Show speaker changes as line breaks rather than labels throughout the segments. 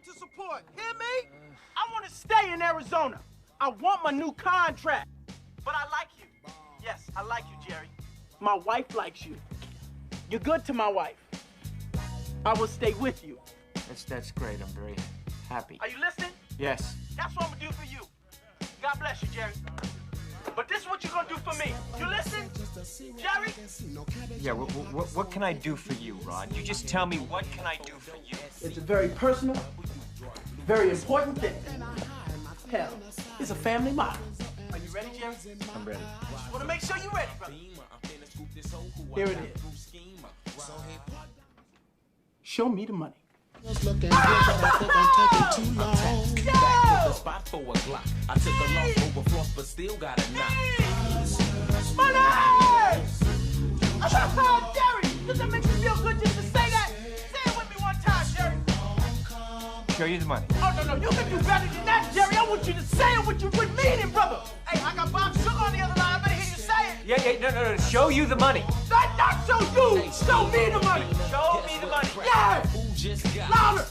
to support. Hear me?
I want to stay in Arizona. I want my new contract. But I like you. Yes, I like you, Jerry. My wife likes you. You're good to my wife. I will stay with you.
That's great. I'm very happy.
Are you listening?
Yes.
That's what I'm gonna do for you. God bless you, Jerry. But this is what you're gonna do for me. You listen? Jerry?
Yeah, what can I do for you, Rod? You just tell me, what can I do for you?
It's a very personal, very important thing. Hell, it's a family motto. Are you ready, Jerry?
I'm ready.
Just wanna make sure you're ready, brother. Here it is. Show me the money.
Looking good, but I think I'm taking too long.
Back to the spot for a Glock. I took a loss over floss, but still got a knock.
Money! Jerry, does that make you feel good just to say that? Say it with me one time, Jerry.
Show you the money.
Oh, no, you can do better than that, Jerry. I want you to say it with meaning, brother. Hey, I got Bob Sugar on the other line. I better hear you say it.
No. Show you the money.
Not show you. Show me the money.
Show me the money.
Yeah. Louder.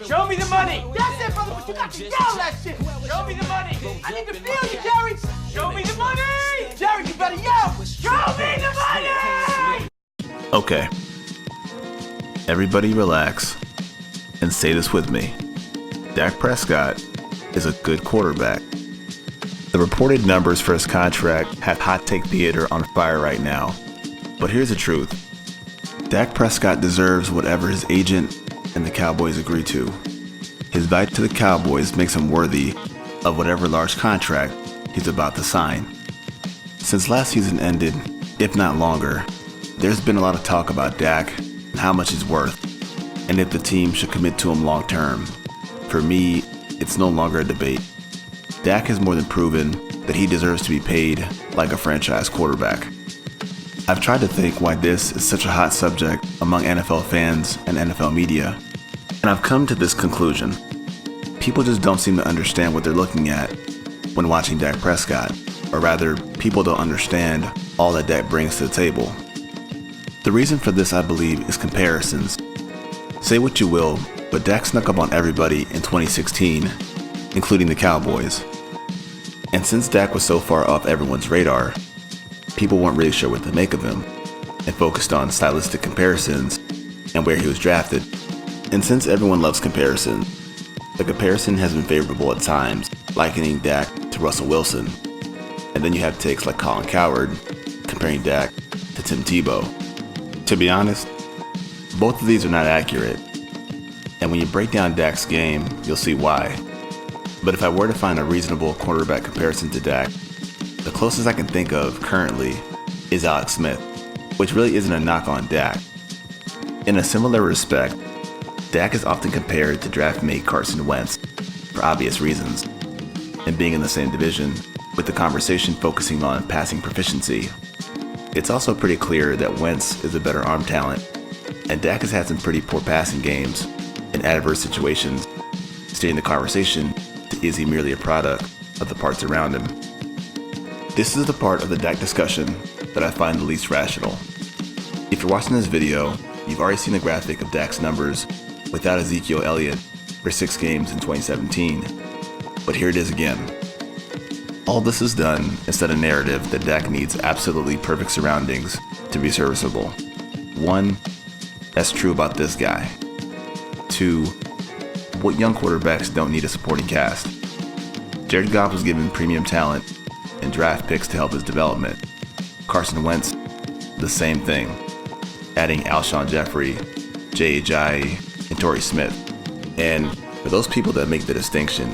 Show me the money.
That's it, brother, but you got to yell that shit.
Show me the money.
I need to feel you, Jerry.
Show me the money.
Jerry, you better yell. Show me the money.
Okay. Everybody relax and say this with me. Dak Prescott is a good quarterback. The reported numbers for his contract have hot take theater on fire right now. But here's the truth. Dak Prescott deserves whatever his agent and the Cowboys agree to. His value to the Cowboys makes him worthy of whatever large contract he's about to sign. Since last season ended, if not longer, there's been a lot of talk about Dak and how much he's worth, and if the team should commit to him long term. For me, it's no longer a debate. Dak has more than proven that he deserves to be paid like a franchise quarterback. I've tried to think why this is such a hot subject among NFL fans and NFL media, and I've come to this conclusion. People just don't seem to understand what they're looking at when watching Dak Prescott, or rather, people don't understand all that Dak brings to the table. The reason for this, I believe, is comparisons. Say what you will, but Dak snuck up on everybody in 2016, including the Cowboys. And since Dak was so far off everyone's radar, people weren't really sure what to make of him, and focused on stylistic comparisons and where he was drafted. And since everyone loves comparison, the comparison has been favorable at times, likening Dak to Russell Wilson. And then you have takes like Colin Cowherd comparing Dak to Tim Tebow. To be honest, both of these are not accurate. And when you break down Dak's game, you'll see why. But if I were to find a reasonable quarterback comparison to Dak, the closest I can think of currently is Alex Smith, which really isn't a knock on Dak. In a similar respect, Dak is often compared to draft mate Carson Wentz for obvious reasons, and being in the same division, with the conversation focusing on passing proficiency. It's also pretty clear that Wentz is a better arm talent, and Dak has had some pretty poor passing games in adverse situations, steering the conversation to is he merely a product of the parts around him. This is the part of the Dak discussion that I find the least rational. If you're watching this video, you've already seen the graphic of Dak's numbers without Ezekiel Elliott for 6 games in 2017, but here it is again. All this is done to set a narrative that Dak needs absolutely perfect surroundings to be serviceable. 1, that's true about this guy. 2, what young quarterbacks don't need a supporting cast? Jared Goff was given premium talent and draft picks to help his development. Carson Wentz, the same thing, adding Alshon Jeffrey, Jay Ajayi, and Torrey Smith. And for those people that make the distinction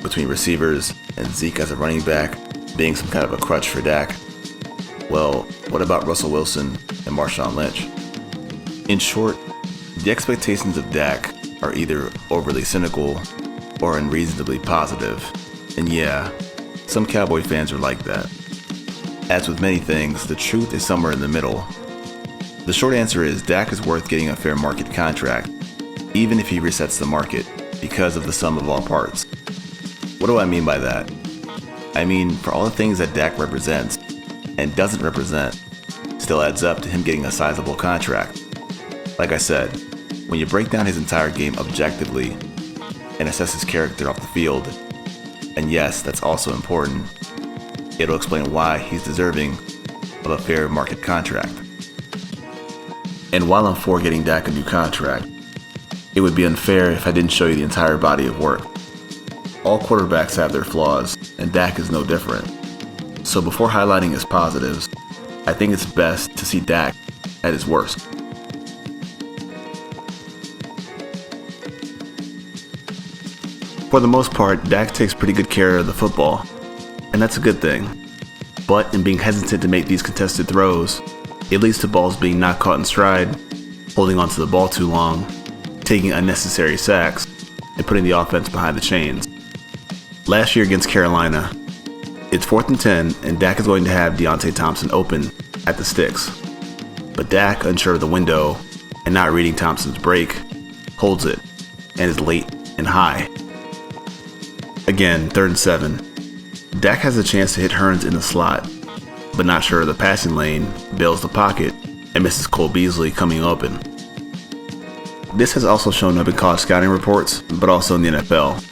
between receivers and Zeke as a running back being some kind of a crutch for Dak, well, what about Russell Wilson and Marshawn Lynch? In short, the expectations of Dak are either overly cynical or unreasonably positive. And yeah, some Cowboy fans are like that. As with many things, the truth is somewhere in the middle. The short answer is Dak is worth getting a fair market contract, even if he resets the market, because of the sum of all parts. What do I mean by that? I mean, for all the things that Dak represents and doesn't represent, still adds up to him getting a sizable contract. Like I said, when you break down his entire game objectively, and assess his character off the field. And yes, that's also important. It'll explain why he's deserving of a fair market contract. And while I'm for getting Dak a new contract, it would be unfair if I didn't show you the entire body of work. All quarterbacks have their flaws, and Dak is no different. So before highlighting his positives, I think it's best to see Dak at his worst. For the most part, Dak takes pretty good care of the football, and that's a good thing. But in being hesitant to make these contested throws, it leads to balls being not caught in stride, holding onto the ball too long, taking unnecessary sacks, and putting the offense behind the chains. Last year against Carolina, it's 4th and 10, and Dak is going to have Deontay Thompson open at the sticks. But Dak, unsure of the window and not reading Thompson's break, holds it and is late and high. Again, 3rd and 7. Dak has a chance to hit Hearns in the slot, but not sure of the passing lane, bails the pocket, and misses Cole Beasley coming open. This has also shown up in college scouting reports, but also in the NFL.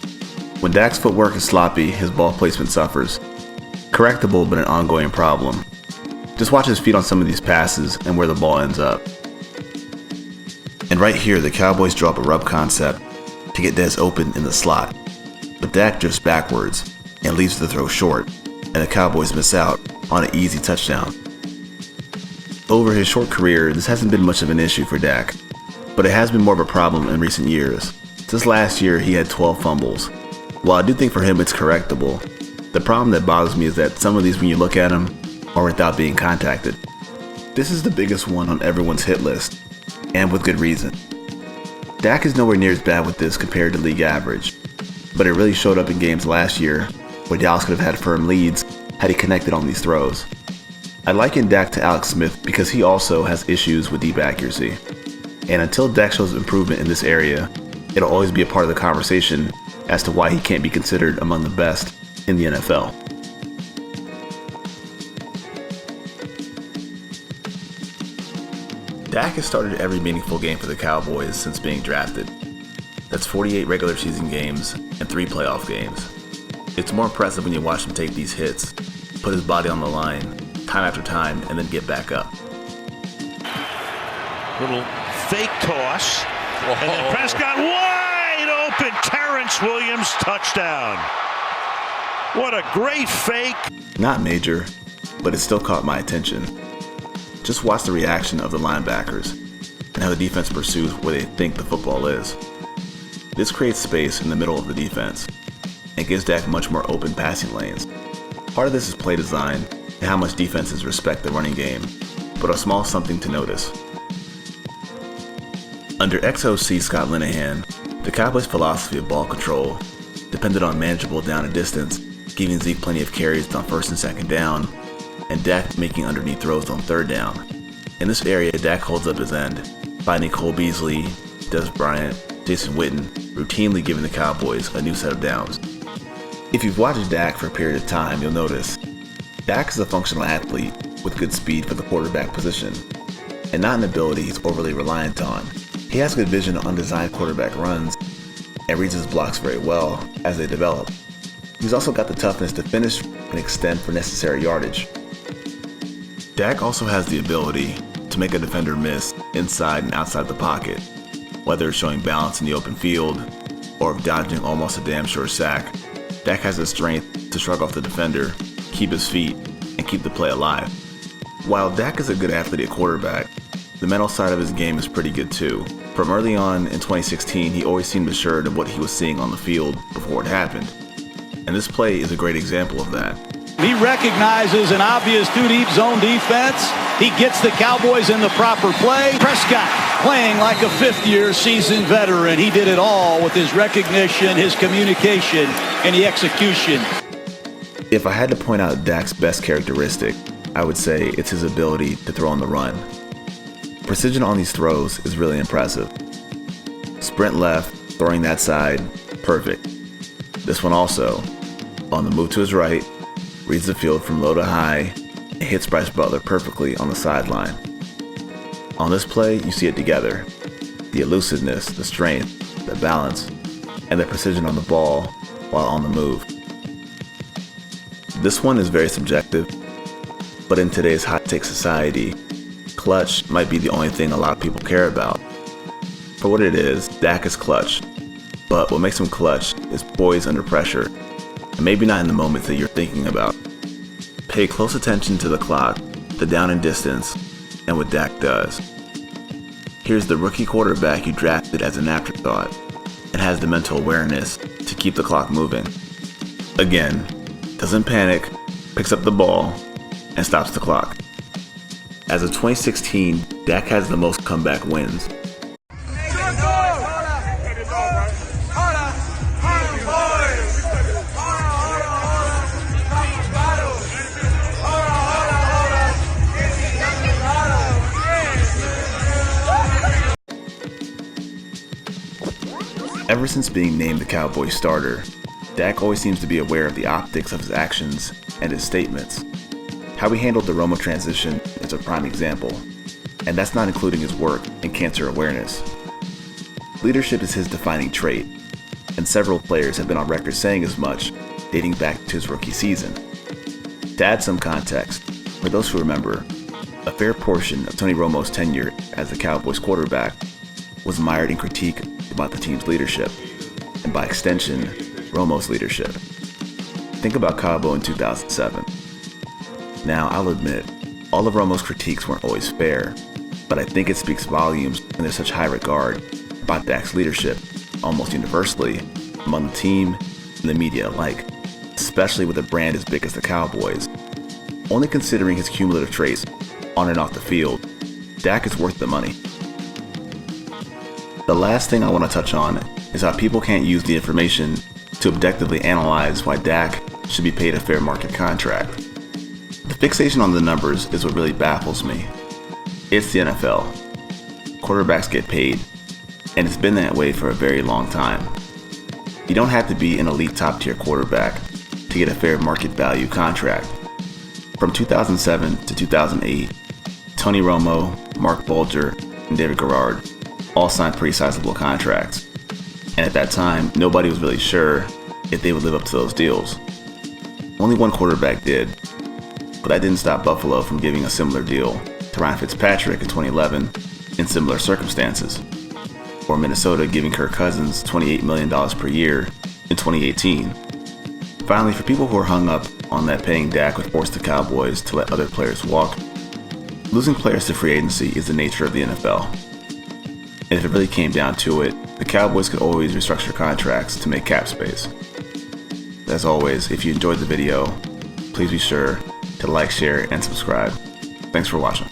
When Dak's footwork is sloppy, his ball placement suffers. Correctable, but an ongoing problem. Just watch his feet on some of these passes and where the ball ends up. And right here, the Cowboys draw up a rub concept to get Dez open in the slot. But Dak drifts backwards and leaves the throw short, and the Cowboys miss out on an easy touchdown. Over his short career, this hasn't been much of an issue for Dak, but it has been more of a problem in recent years. Just last year, he had 12 fumbles. While I do think for him it's correctable, the problem that bothers me is that some of these, when you look at them, are without being contacted. This is the biggest one on everyone's hit list, and with good reason. Dak is nowhere near as bad with this compared to league average, but it really showed up in games last year where Dallas could have had firm leads had he connected on these throws. I liken Dak to Alex Smith because he also has issues with deep accuracy. And until Dak shows improvement in this area, it'll always be a part of the conversation as to why he can't be considered among the best in the NFL. Dak has started every meaningful game for the Cowboys since being drafted. That's 48 regular season games and 3 playoff games. It's more impressive when you watch him take these hits, put his body on the line, time after time, and then get back up.
Little fake toss, and then Prescott wide open, Terrence Williams touchdown. What a great fake.
Not major, but it still caught my attention. Just watch the reaction of the linebackers and how the defense pursues where they think the football is. This creates space in the middle of the defense and gives Dak much more open passing lanes. Part of this is play design and how much defenses respect the running game, but a small something to notice. Under XOC Scott Linehan, the Cowboys' philosophy of ball control depended on manageable down and distance, giving Zeke plenty of carries on 1st and 2nd down, and Dak making underneath throws on 3rd down. In this area, Dak holds up his end, finding Cole Beasley, Dez Bryant, Jason Witten, routinely giving the Cowboys a new set of downs. If you've watched Dak for a period of time, you'll notice Dak is a functional athlete with good speed for the quarterback position, and not an ability he's overly reliant on. He has good vision on designed quarterback runs and reads his blocks very well as they develop. He's also got the toughness to finish and extend for necessary yardage. Dak also has the ability to make a defender miss inside and outside the pocket, whether it's showing balance in the open field or dodging almost a damn sure sack. Dak has the strength to shrug off the defender, keep his feet, and keep the play alive. While Dak is a good athlete at quarterback, the mental side of his game is pretty good too. From early on in 2016, he always seemed assured of what he was seeing on the field before it happened. And this play is a great example of that.
He recognizes an obvious two-deep zone defense. He gets the Cowboys in the proper play. Prescott playing like a fifth-year seasoned veteran. He did it all with his recognition, his communication, and the execution.
If I had to point out Dak's best characteristic, I would say it's his ability to throw on the run. Precision on these throws is really impressive. Sprint left, throwing that side, perfect. This one also, on the move to his right, reads the field from low to high, and hits Bryce Butler perfectly on the sideline. On this play, you see it together. The elusiveness, the strength, the balance. and their precision on the ball while on the move. This one is very subjective, but in today's hot take society, clutch might be the only thing a lot of people care about. For what it is, Dak is clutch, but what makes him clutch is poise under pressure, and maybe not in the moments that you're thinking about. Pay close attention to the clock, the down and distance, and what Dak does. Here's the rookie quarterback you drafted as an afterthought and has the mental awareness to keep the clock moving. Again, doesn't panic, picks up the ball, and stops the clock. As of 2016, Dak has the most comeback wins. Ever since being named the Cowboys starter, Dak always seems to be aware of the optics of his actions and his statements. How he handled the Romo transition is a prime example, and that's not including his work in cancer awareness. Leadership is his defining trait, and several players have been on record saying as much, dating back to his rookie season. To add some context, for those who remember, a fair portion of Tony Romo's tenure as the Cowboys quarterback was mired in critique about the team's leadership, and by extension, Romo's leadership. Think about Cabo in 2007. Now, I'll admit, all of Romo's critiques weren't always fair, but I think it speaks volumes when there's such high regard about Dak's leadership, almost universally, among the team and the media alike, especially with a brand as big as the Cowboys. Only considering his cumulative traits on and off the field, Dak is worth the money. The last thing I want to touch on is how people can't use the information to objectively analyze why Dak should be paid a fair market contract. The fixation on the numbers is what really baffles me. It's the NFL. Quarterbacks get paid, and it's been that way for a very long time. You don't have to be an elite top-tier quarterback to get a fair market value contract. From 2007 to 2008, Tony Romo, Mark Bulger, and David Garrard all signed pretty sizable contracts. And at that time, nobody was really sure if they would live up to those deals. Only one quarterback did, but that didn't stop Buffalo from giving a similar deal to Ryan Fitzpatrick in 2011 in similar circumstances, or Minnesota giving Kirk Cousins $28 million per year in 2018. Finally, for people who are hung up on that paying Dak would force the Cowboys to let other players walk, losing players to free agency is the nature of the NFL. And if it really came down to it, the Cowboys could always restructure contracts to make cap space. As always, if you enjoyed the video, please be sure to like, share, and subscribe. Thanks for watching.